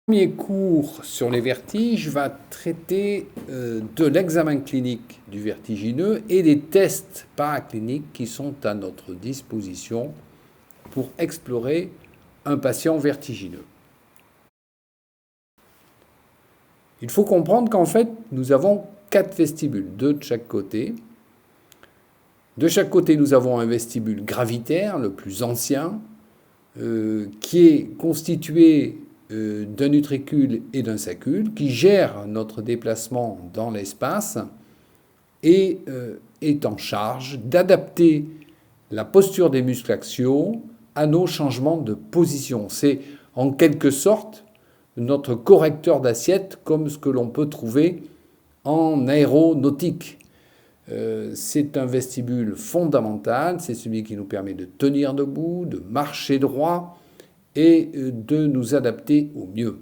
Premier cours sur les vertiges va traiter de l'examen clinique du vertigineux et des tests paracliniques qui sont à notre disposition pour explorer un patient vertigineux. Il faut comprendre qu'en fait, nous avons 4 vestibules, 2 de chaque côté. De chaque côté, nous avons un vestibule gravitaire, le plus ancien, qui est constitué d'un utricule et d'un sacule, qui gère notre déplacement dans l'espace et est en charge d'adapter la posture des muscles axiaux à nos changements de position. C'est en quelque sorte notre correcteur d'assiette, comme ce que l'on peut trouver en aéronautique. C'est un vestibule fondamental, c'est celui qui nous permet de tenir debout, de marcher droit et de nous adapter au mieux.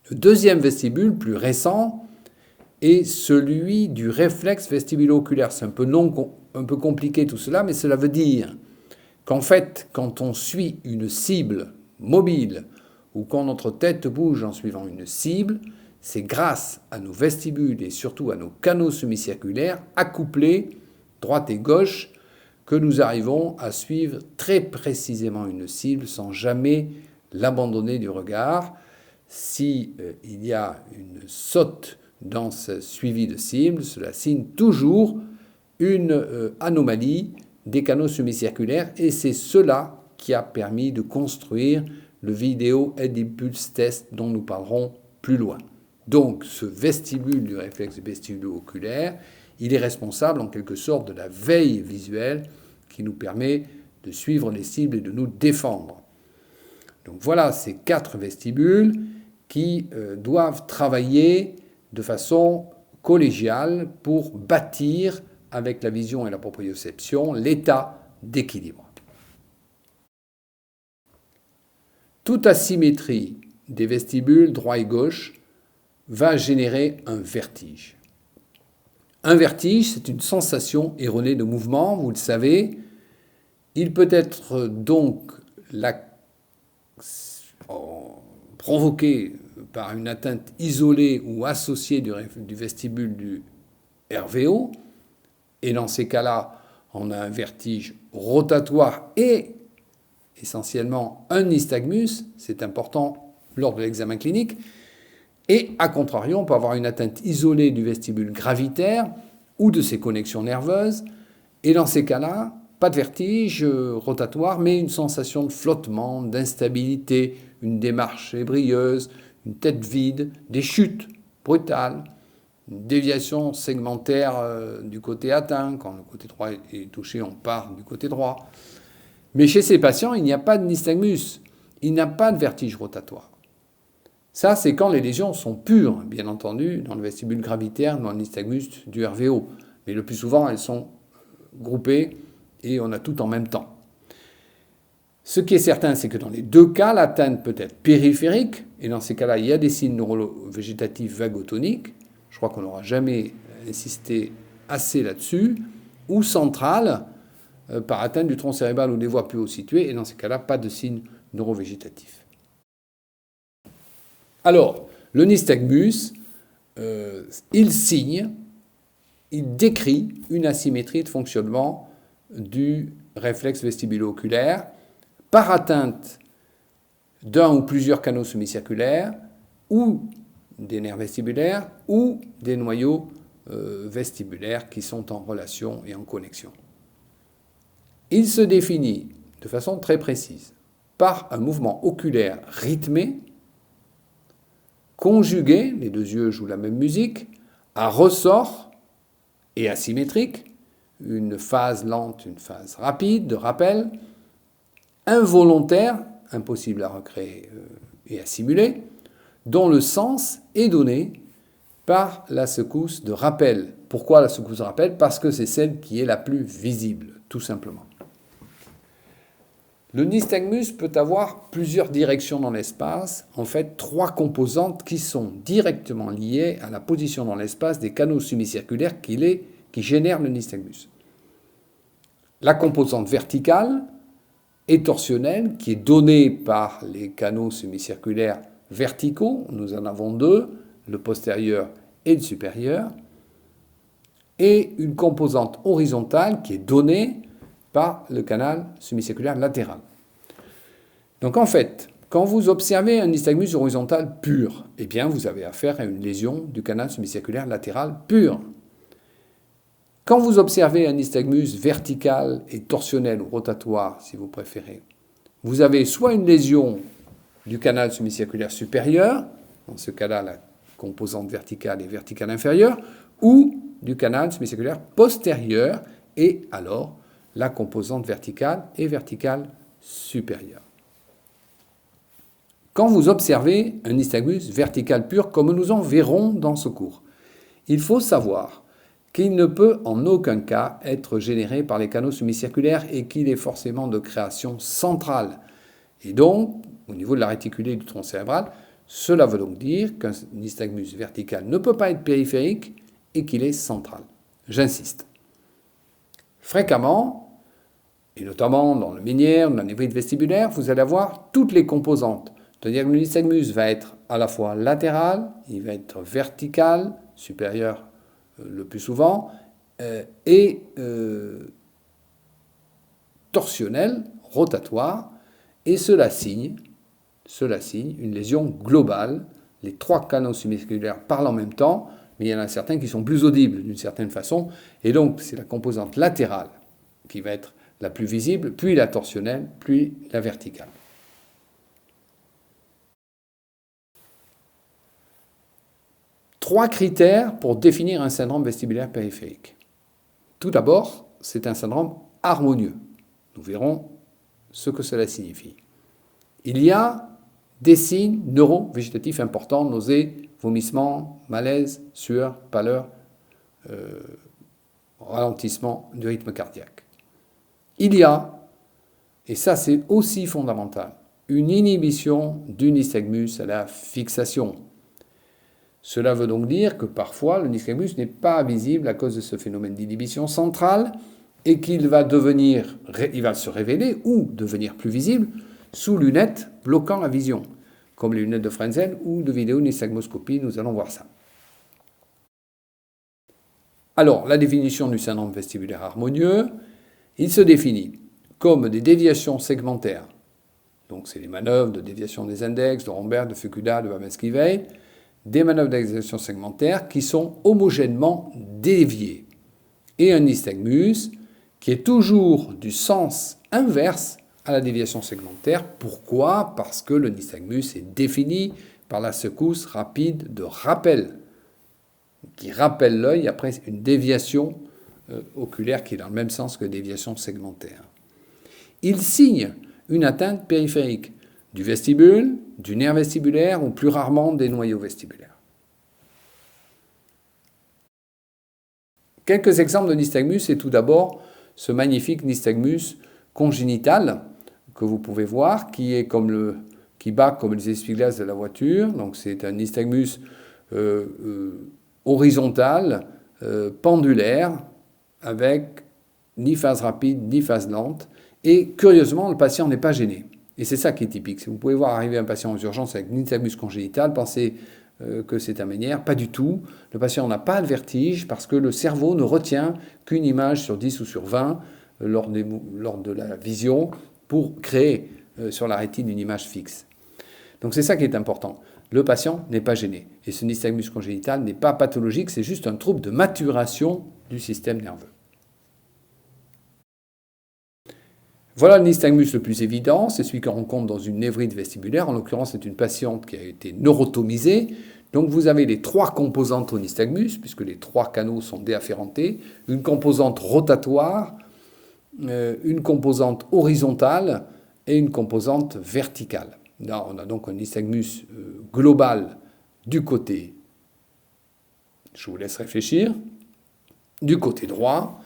Le deuxième vestibule, plus récent, est celui du réflexe vestibulo-oculaire. C'est un peu compliqué tout cela, mais cela veut dire qu'en fait, quand on suit une cible mobile ou quand notre tête bouge en suivant une cible, c'est grâce à nos vestibules et surtout à nos canaux semi-circulaires accouplés, droite et gauche, que nous arrivons à suivre très précisément une cible sans jamais l'abandonner du regard. Si il y a une saute dans ce suivi de cible, cela signe toujours une anomalie des canaux semi-circulaires et c'est cela qui a permis de construire le vidéo Head Impulse Test dont nous parlerons plus loin. Donc ce vestibule du réflexe vestibulo-oculaire, il est responsable en quelque sorte de la veille visuelle qui nous permet de suivre les cibles et de nous défendre. Donc voilà ces 4 vestibules qui doivent travailler de façon collégiale pour bâtir, avec la vision et la proprioception, l'état d'équilibre. Toute asymétrie des vestibules droit et gauche va générer un vertige. Un vertige, c'est une sensation erronée de mouvement, vous le savez. Il peut être donc provoqué par une atteinte isolée ou associée du vestibule du RVO. Et dans ces cas-là, on a un vertige rotatoire et essentiellement un nystagmus. C'est important lors de l'examen clinique. Et, à contrario, on peut avoir une atteinte isolée du vestibule gravitaire ou de ses connexions nerveuses. Et dans ces cas-là, pas de vertige rotatoire, mais une sensation de flottement, d'instabilité, une démarche ébrieuse, une tête vide, des chutes brutales, une déviation segmentaire du côté atteint. Quand le côté droit est touché, on part du côté droit. Mais chez ces patients, il n'y a pas de nystagmus. Il n'y a pas de vertige rotatoire. Ça, c'est quand les lésions sont pures, bien entendu, dans le vestibule gravitaire, dans le nystagmus du RVO. Mais le plus souvent, elles sont groupées et on a tout en même temps. Ce qui est certain, c'est que dans les 2 cas, l'atteinte peut être périphérique, et dans ces cas-là, il y a des signes neurovégétatifs vagotoniques, je crois qu'on n'aura jamais insisté assez là-dessus, ou centrale, par atteinte du tronc cérébral ou des voies plus haut situées, et dans ces cas-là, pas de signes neurovégétatifs. Alors, le nystagmus, il signe, il décrit une asymétrie de fonctionnement du réflexe vestibulo-oculaire par atteinte d'un ou plusieurs canaux semi-circulaires ou des nerfs vestibulaires ou des noyaux vestibulaires qui sont en relation et en connexion. Il se définit de façon très précise par un mouvement oculaire rythmé, conjugué, les 2 yeux jouent la même musique, à ressort et asymétrique, une phase lente, une phase rapide de rappel, involontaire, impossible à recréer et à simuler, dont le sens est donné par la secousse de rappel. Pourquoi la secousse de rappel ? Parce que c'est celle qui est la plus visible, tout simplement. Le nystagmus peut avoir plusieurs directions dans l'espace, en fait 3 composantes qui sont directement liées à la position dans l'espace des canaux semi-circulaires qui génèrent le nystagmus. La composante verticale, et torsionnel qui est donné par les canaux semi-circulaires verticaux. Nous en avons deux, le postérieur et le supérieur. Et une composante horizontale qui est donnée par le canal semi-circulaire latéral. Donc en fait, quand vous observez un nystagmus horizontal pur, eh bien vous avez affaire à une lésion du canal semi-circulaire latéral pur. Quand vous observez un nystagmus vertical et torsionnel ou rotatoire, si vous préférez, vous avez soit une lésion du canal semi-circulaire supérieur, dans ce cas-là la composante verticale et verticale inférieure, ou du canal semi-circulaire postérieur, et alors la composante verticale et verticale supérieure. Quand vous observez un nystagmus vertical pur, comme nous en verrons dans ce cours, il faut savoir qu'il ne peut en aucun cas être généré par les canaux semi-circulaires et qu'il est forcément de création centrale. Et donc, au niveau de la réticulée et du tronc cérébral, cela veut donc dire qu'un nystagmus vertical ne peut pas être périphérique et qu'il est central. J'insiste. Fréquemment, et notamment dans le ménière, dans la névrite vestibulaire, vous allez avoir toutes les composantes. C'est-à-dire que le nystagmus va être à la fois latéral, il va être vertical, supérieur le plus souvent, et torsionnel, rotatoire, et cela signe une lésion globale. Les trois canaux semi-circulaires parlent en même temps, mais il y en a certains qui sont plus audibles d'une certaine façon, et donc c'est la composante latérale qui va être la plus visible, puis la torsionnelle, puis la verticale. Trois critères pour définir un syndrome vestibulaire périphérique. Tout d'abord, c'est un syndrome harmonieux. Nous verrons ce que cela signifie. Il y a des signes neurovégétatifs importants, nausées, vomissements, malaise, sueur, pâleur, ralentissement du rythme cardiaque. Il y a, et ça c'est aussi fondamental, une inhibition du nystagmus à la fixation. Cela veut donc dire que parfois le nystagmus n'est pas visible à cause de ce phénomène d'inhibition centrale et qu'il va se révéler ou devenir plus visible sous lunettes bloquant la vision, comme les lunettes de Frenzel ou de vidéonystagmoscopie, nous allons voir ça. Alors, la définition du syndrome vestibulaire harmonieux, il se définit comme des déviations segmentaires. Donc, c'est les manœuvres de déviation des index, de Romberg, de Fukuda, de Babinski-Weil, des manœuvres de déviation segmentaire qui sont homogènement déviées. Et un nystagmus qui est toujours du sens inverse à la déviation segmentaire. Pourquoi ? Parce que le nystagmus est défini par la secousse rapide de rappel, qui rappelle l'œil après une déviation oculaire qui est dans le même sens que déviation segmentaire. Il signe une atteinte périphérique du vestibule, du nerf vestibulaire ou plus rarement des noyaux vestibulaires. Quelques exemples de nystagmus, et tout d'abord ce magnifique nystagmus congénital que vous pouvez voir, qui bat comme les essuie-glaces de la voiture. Donc c'est un nystagmus horizontal, pendulaire, avec ni phase rapide ni phase lente. Et curieusement, le patient n'est pas gêné. Et c'est ça qui est typique. Si vous pouvez voir arriver un patient aux urgences avec nystagmus congénital, pensez que c'est un ménière. Pas du tout. Le patient n'a pas le vertige parce que le cerveau ne retient qu'une image sur 10 ou sur 20 lors de la vision pour créer sur la rétine une image fixe. Donc c'est ça qui est important. Le patient n'est pas gêné. Et ce nystagmus congénital n'est pas pathologique, c'est juste un trouble de maturation du système nerveux. Voilà le nystagmus le plus évident, c'est celui qu'on rencontre dans une névrite vestibulaire. En l'occurrence, c'est une patiente qui a été neurotomisée. Donc vous avez les trois composantes au nystagmus, puisque les trois canaux sont déafférentés. Une composante rotatoire, une composante horizontale et une composante verticale. Là, on a donc un nystagmus global du côté, je vous laisse réfléchir, du côté droit,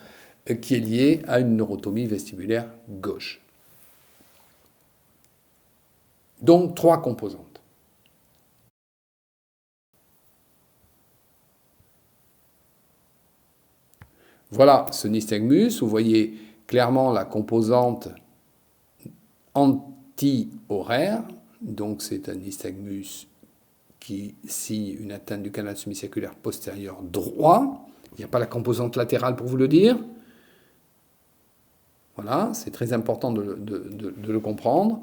qui est lié à une neurotomie vestibulaire gauche. Donc, trois composantes. Voilà ce nystagmus. Vous voyez clairement la composante anti-horaire, donc c'est un nystagmus qui signe une atteinte du canal semi-circulaire postérieur droit. Il n'y a pas la composante latérale pour vous le dire. Voilà, c'est très important de le comprendre.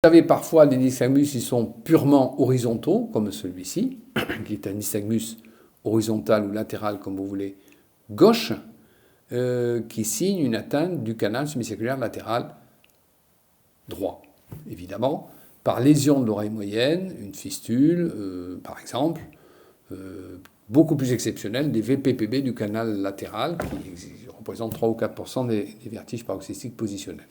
Vous avez parfois des nystagmus qui sont purement horizontaux, comme celui-ci, qui est un nystagmus horizontal ou latéral, comme vous voulez, gauche, qui signe une atteinte du canal semi-circulaire latéral droit, évidemment, par lésion de l'oreille moyenne, une fistule, par exemple, beaucoup plus exceptionnelle, des VPPB du canal latéral, qui représentent 3 ou 4% des vertiges paroxystiques positionnels.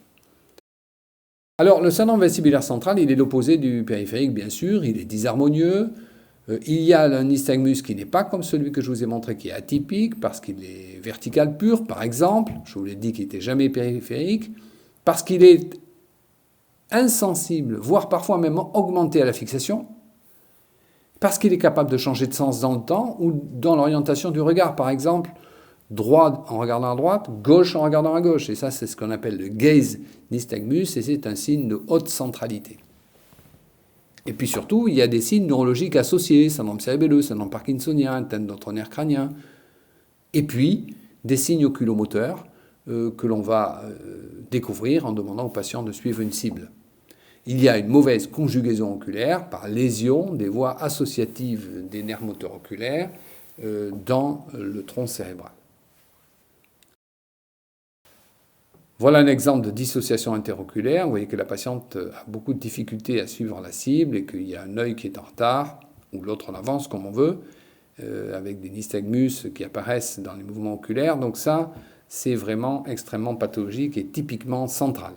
Alors, le syndrome vestibulaire central, il est l'opposé du périphérique, bien sûr, il est disharmonieux. Il y a un nystagmus qui n'est pas comme celui que je vous ai montré, qui est atypique, parce qu'il est vertical pur, par exemple. Je vous l'ai dit qu'il n'était jamais périphérique, parce qu'il est insensible, voire parfois même augmenté à la fixation, parce qu'il est capable de changer de sens dans le temps ou dans l'orientation du regard. Par exemple, droit en regardant à droite, gauche en regardant à gauche. Et ça, c'est ce qu'on appelle le gaze nystagmus, et c'est un signe de haute centralité. Et puis surtout, il y a des signes neurologiques associés, syndrome cérébelleux, syndrome parkinsonien, atteinte d'autres nerfs crâniens. Et puis, des signes oculomoteurs que l'on va découvrir en demandant aux patients de suivre une cible. Il y a une mauvaise conjugaison oculaire par lésion des voies associatives des nerfs moteurs oculaires dans le tronc cérébral. Voilà un exemple de dissociation interoculaire. Vous voyez que la patiente a beaucoup de difficultés à suivre la cible et qu'il y a un œil qui est en retard, ou l'autre en avance, comme on veut, avec des nystagmus qui apparaissent dans les mouvements oculaires. Donc ça, c'est vraiment extrêmement pathologique et typiquement central.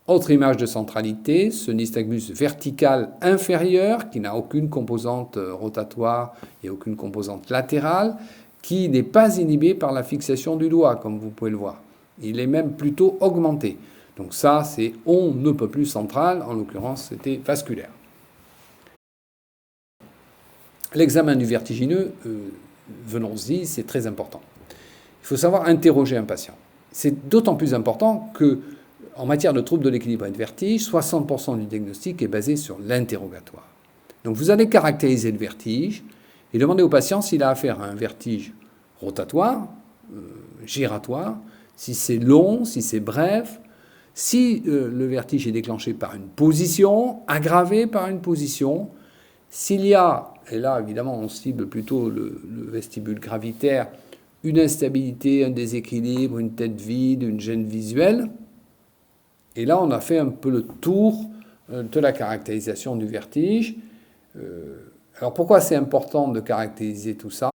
Autre image de centralité, ce nystagmus vertical inférieur, qui n'a aucune composante rotatoire et aucune composante latérale, qui n'est pas inhibé par la fixation du doigt, comme vous pouvez le voir. Il est même plutôt augmenté. Donc ça, c'est on ne peut plus central, en l'occurrence, c'était vasculaire. L'examen du vertigineux, venons-y, c'est très important. Il faut savoir interroger un patient. C'est d'autant plus important que, en matière de troubles de l'équilibre et de vertige, 60% du diagnostic est basé sur l'interrogatoire. Donc vous allez caractériser le vertige, et demander au patient s'il a affaire à un vertige rotatoire, giratoire, si c'est long, si c'est bref, si le vertige est déclenché par une position, aggravé par une position, s'il y a, et là évidemment on cible plutôt le vestibule gravitaire, une instabilité, un déséquilibre, une tête vide, une gêne visuelle, et là on a fait un peu le tour de la caractérisation du vertige. Alors pourquoi c'est important de caractériser tout ça ?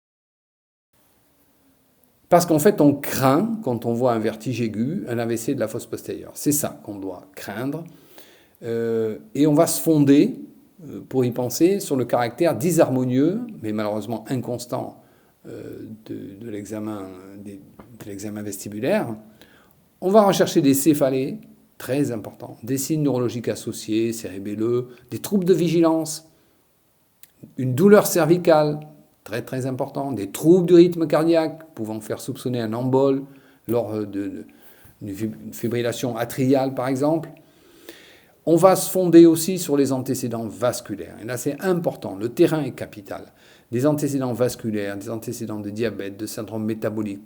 Parce qu'en fait, on craint, quand on voit un vertige aigu, un AVC de la fosse postérieure. C'est ça qu'on doit craindre. Et on va se fonder, pour y penser, sur le caractère disharmonieux, mais malheureusement inconstant, de l'examen vestibulaire. On va rechercher des céphalées, très importants, des signes neurologiques associés, cérébelleux, des troubles de vigilance, une douleur cervicale, très très important, des troubles du rythme cardiaque pouvant faire soupçonner un embole lors d'une fibrillation atriale par exemple. On va se fonder aussi sur les antécédents vasculaires. Et là c'est important, le terrain est capital. Des antécédents vasculaires, des antécédents de diabète, de syndrome métabolique,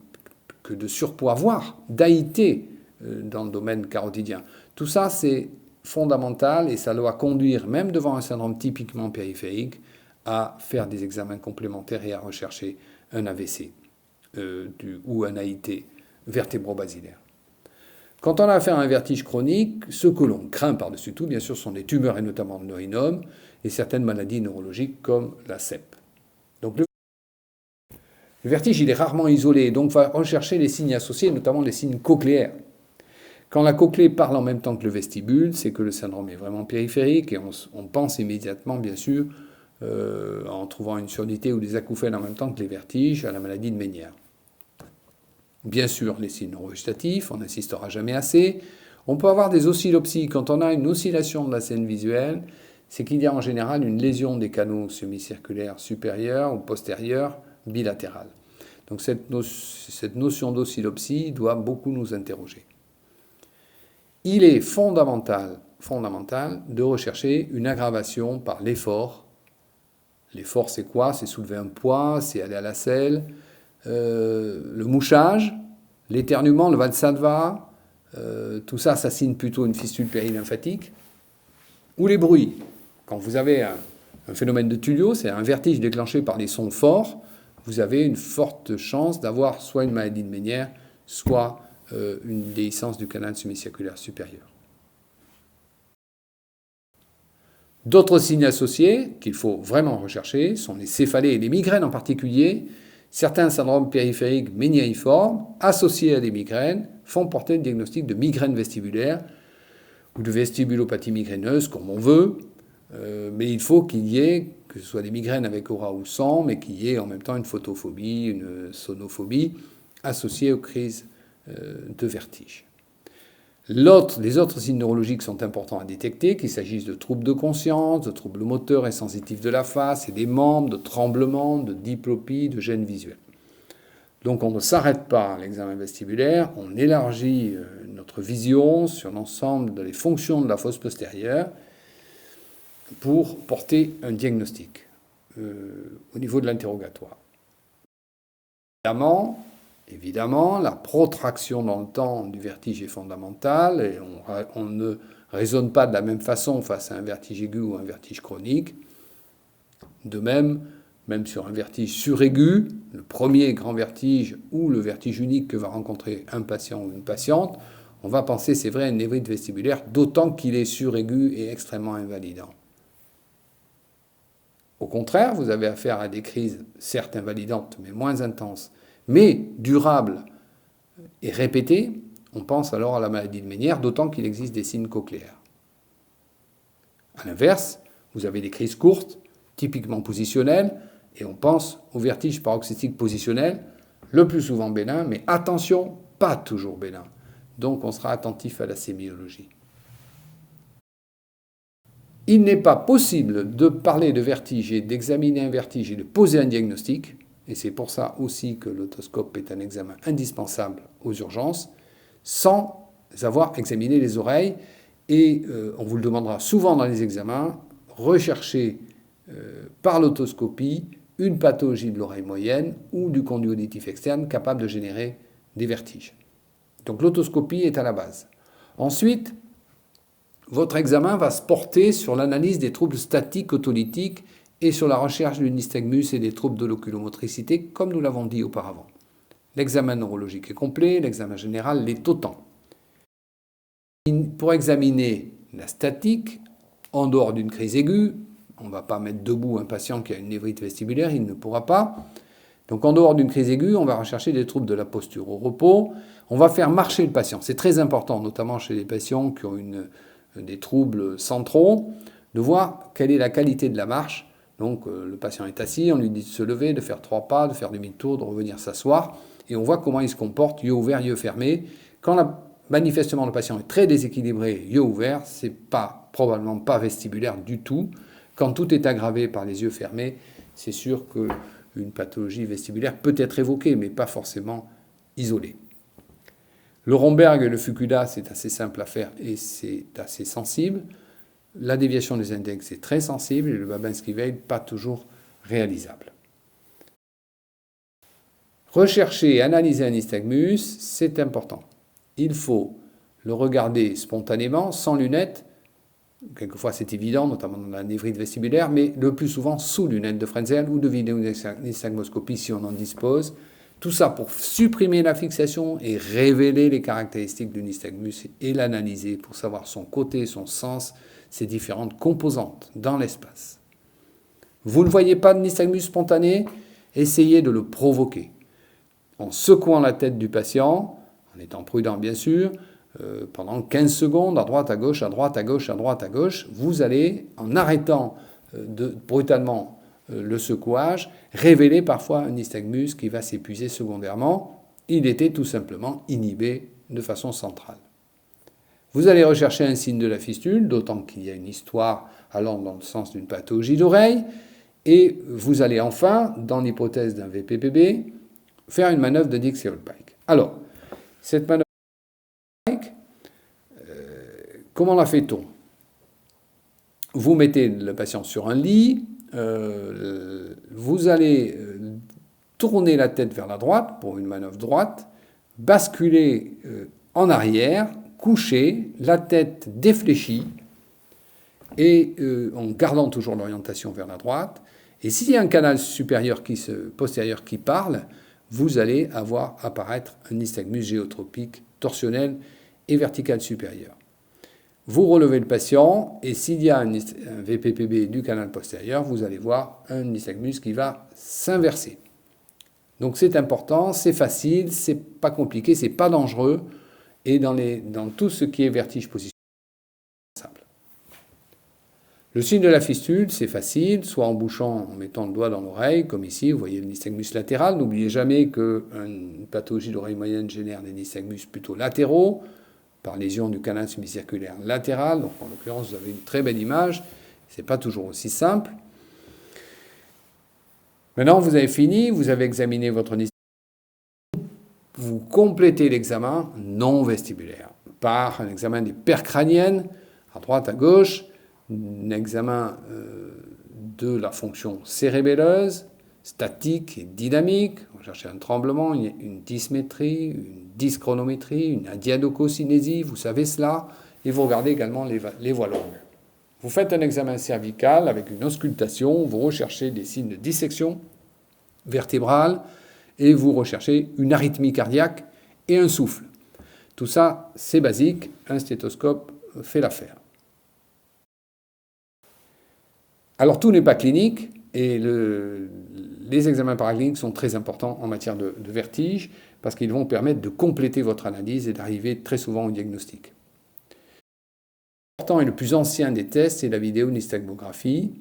que de surpoids, voire d'AIT dans le domaine carotidien. Tout ça c'est fondamental et ça doit conduire, même devant un syndrome typiquement périphérique, à faire des examens complémentaires et à rechercher un AVC ou un AIT vertébro-basilaire. Quand on a affaire à un vertige chronique, ce que l'on craint par-dessus tout, bien sûr, sont des tumeurs et notamment le neurinome et certaines maladies neurologiques comme la CEP. Donc le vertige, il est rarement isolé, donc on va rechercher les signes associés, notamment les signes cochléaires. Quand la cochlée parle en même temps que le vestibule, c'est que le syndrome est vraiment périphérique et on pense immédiatement, bien sûr, en trouvant une surdité ou des acouphènes en même temps que les vertiges, à la maladie de Ménière. Bien sûr, les signes neurovégétatifs, on n'insistera jamais assez. On peut avoir des oscillopsies. Quand on a une oscillation de la scène visuelle, c'est qu'il y a en général une lésion des canaux semi-circulaires supérieurs ou postérieurs bilatérales. Donc cette notion d'oscillopsie doit beaucoup nous interroger. Il est fondamental de rechercher une aggravation par l'effort. L'effort, c'est quoi? C'est soulever un poids, c'est aller à la selle, le mouchage, l'éternuement, le valsalva, tout ça, ça signe plutôt une fistule périlymphatique. Ou les bruits. Quand vous avez un phénomène de Tullio, c'est un vertige déclenché par des sons forts, vous avez une forte chance d'avoir soit une maladie de Ménière, soit une déhiscence du canal semi-circulaire supérieur. D'autres signes associés qu'il faut vraiment rechercher sont les céphalées et les migraines en particulier. Certains syndromes périphériques méniériformes associés à des migraines font porter le diagnostic de migraine vestibulaire ou de vestibulopathie migraineuse, comme on veut. Mais il faut qu'il y ait, que ce soit des migraines avec aura ou sans, mais qu'il y ait en même temps une photophobie, une sonophobie associée aux crises de vertige. Les autres signes neurologiques sont importants à détecter, qu'il s'agisse de troubles de conscience, de troubles moteurs et sensitifs de la face et des membres, de tremblements, de diplopie, de gêne visuelle. Donc on ne s'arrête pas à l'examen vestibulaire, on élargit notre vision sur l'ensemble des fonctions de la fosse postérieure pour porter un diagnostic au niveau de l'interrogatoire. Évidemment, la protraction dans le temps du vertige est fondamentale et on ne raisonne pas de la même façon face à un vertige aigu ou un vertige chronique. De même sur un vertige suraigu, le premier grand vertige ou le vertige unique que va rencontrer un patient ou une patiente, on va penser, c'est vrai, à une névrite vestibulaire, d'autant qu'il est suraigu et extrêmement invalidant. Au contraire, vous avez affaire à des crises, certes invalidantes, mais moins intenses, mais durables et répétées. On pense alors à la maladie de Ménière, d'autant qu'il existe des signes cochléaires. A l'inverse, vous avez des crises courtes, typiquement positionnelles, et on pense au vertige paroxystique positionnel, le plus souvent bénin, mais attention, pas toujours bénin. Donc on sera attentif à la sémiologie. Il n'est pas possible de parler de vertige et d'examiner un vertige et de poser un diagnostic, et c'est pour ça aussi que l'otoscope est un examen indispensable aux urgences, sans avoir examiné les oreilles. Et on vous le demandera souvent dans les examens, recherchez par l'otoscopie une pathologie de l'oreille moyenne ou du conduit auditif externe capable de générer des vertiges. Donc l'otoscopie est à la base. Ensuite, votre examen va se porter sur l'analyse des troubles statiques otolytiques et sur la recherche du nystagmus et des troubles de l'oculomotricité, comme nous l'avons dit auparavant. L'examen neurologique est complet, l'examen général l'est autant. Pour examiner la statique, en dehors d'une crise aiguë, on ne va pas mettre debout un patient qui a une névrite vestibulaire, il ne pourra pas. Donc en dehors d'une crise aiguë, on va rechercher des troubles de la posture au repos. On va faire marcher le patient. C'est très important, notamment chez les patients qui ont des troubles centraux, de voir quelle est la qualité de la marche. Donc le patient est assis, on lui dit de se lever, de faire 3 pas, de faire demi-tour, de revenir s'asseoir. Et on voit comment il se comporte, yeux ouverts, yeux fermés. Quand manifestement le patient est très déséquilibré, yeux ouverts, c'est probablement pas vestibulaire du tout. Quand tout est aggravé par les yeux fermés, c'est sûr qu'une pathologie vestibulaire peut être évoquée, mais pas forcément isolée. Le Romberg et le Fukuda, c'est assez simple à faire et c'est assez sensible. La déviation des index est très sensible et le Babinski-Weil, pas toujours réalisable. Rechercher et analyser un nystagmus, c'est important. Il faut le regarder spontanément, sans lunettes. Quelquefois, c'est évident, notamment dans la névrite vestibulaire, mais le plus souvent sous lunettes de Frenzel ou de vidéonystagmoscopie si on en dispose. Tout ça pour supprimer la fixation et révéler les caractéristiques du nystagmus et l'analyser pour savoir son côté, son sens, ses différentes composantes dans l'espace. Vous ne voyez pas de nystagmus spontané, essayez de le provoquer. En secouant la tête du patient, en étant prudent bien sûr, pendant 15 secondes, à droite, à gauche, à droite, à gauche, à droite, à gauche, vous allez, en arrêtant brutalement le secouage, révéler parfois un nystagmus qui va s'épuiser secondairement. Il était tout simplement inhibé de façon centrale. Vous allez rechercher un signe de la fistule, d'autant qu'il y a une histoire allant dans le sens d'une pathologie d'oreille, et vous allez enfin, dans l'hypothèse d'un VPPB, faire une manœuvre de Dixie Pike. Alors, cette manœuvre de Pike, comment la fait-on? Vous mettez le patient sur un lit, vous allez tourner la tête vers la droite pour une manœuvre droite, basculer en arrière, coucher, la tête défléchie, et en gardant toujours l'orientation vers la droite. Et s'il y a un canal postérieur qui parle, vous allez avoir apparaître un nystagmus géotropique torsionnel et vertical supérieur. Vous relevez le patient, et s'il y a un VPPB du canal postérieur, vous allez voir un nystagmus qui va s'inverser. Donc c'est important, c'est facile, c'est pas compliqué, c'est pas dangereux, et dans tout ce qui est vertige position, c'est simple. Le signe de la fistule, c'est facile, soit en mettant le doigt dans l'oreille, comme ici, vous voyez le nystagmus latéral. N'oubliez jamais qu'une pathologie de l'oreille moyenne génère des nystagmus plutôt latéraux, par lésion du canal semi-circulaire latéral. Donc en l'occurrence, vous avez une très belle image. Ce n'est pas toujours aussi simple. Maintenant, vous avez fini, vous avez examiné votre nystagmus. Vous complétez l'examen non vestibulaire par un examen des paires crâniennes, à droite, à gauche, un examen de la fonction cérébelleuse, statique et dynamique. On va chercher un tremblement, une dysmétrie, une dyschronométrie, une adiadococinésie, vous savez cela, et vous regardez également les voies longues. Vous faites un examen cervical avec une auscultation, vous recherchez des signes de dissection vertébrale, et vous recherchez une arythmie cardiaque et un souffle. Tout ça, c'est basique, un stéthoscope fait l'affaire. Alors tout n'est pas clinique, et les examens paracliniques sont très importants en matière de vertige, parce qu'ils vont permettre de compléter votre analyse et d'arriver très souvent au diagnostic. Le plus important et le plus ancien des tests, c'est la vidéonystagmographie.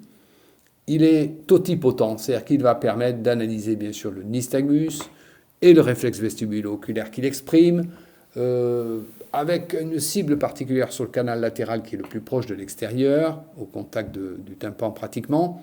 Il est totipotent, c'est-à-dire qu'il va permettre d'analyser bien sûr le nystagmus et le réflexe vestibulo-oculaire qu'il exprime, avec une cible particulière sur le canal latéral qui est le plus proche de l'extérieur, au contact du tympan pratiquement.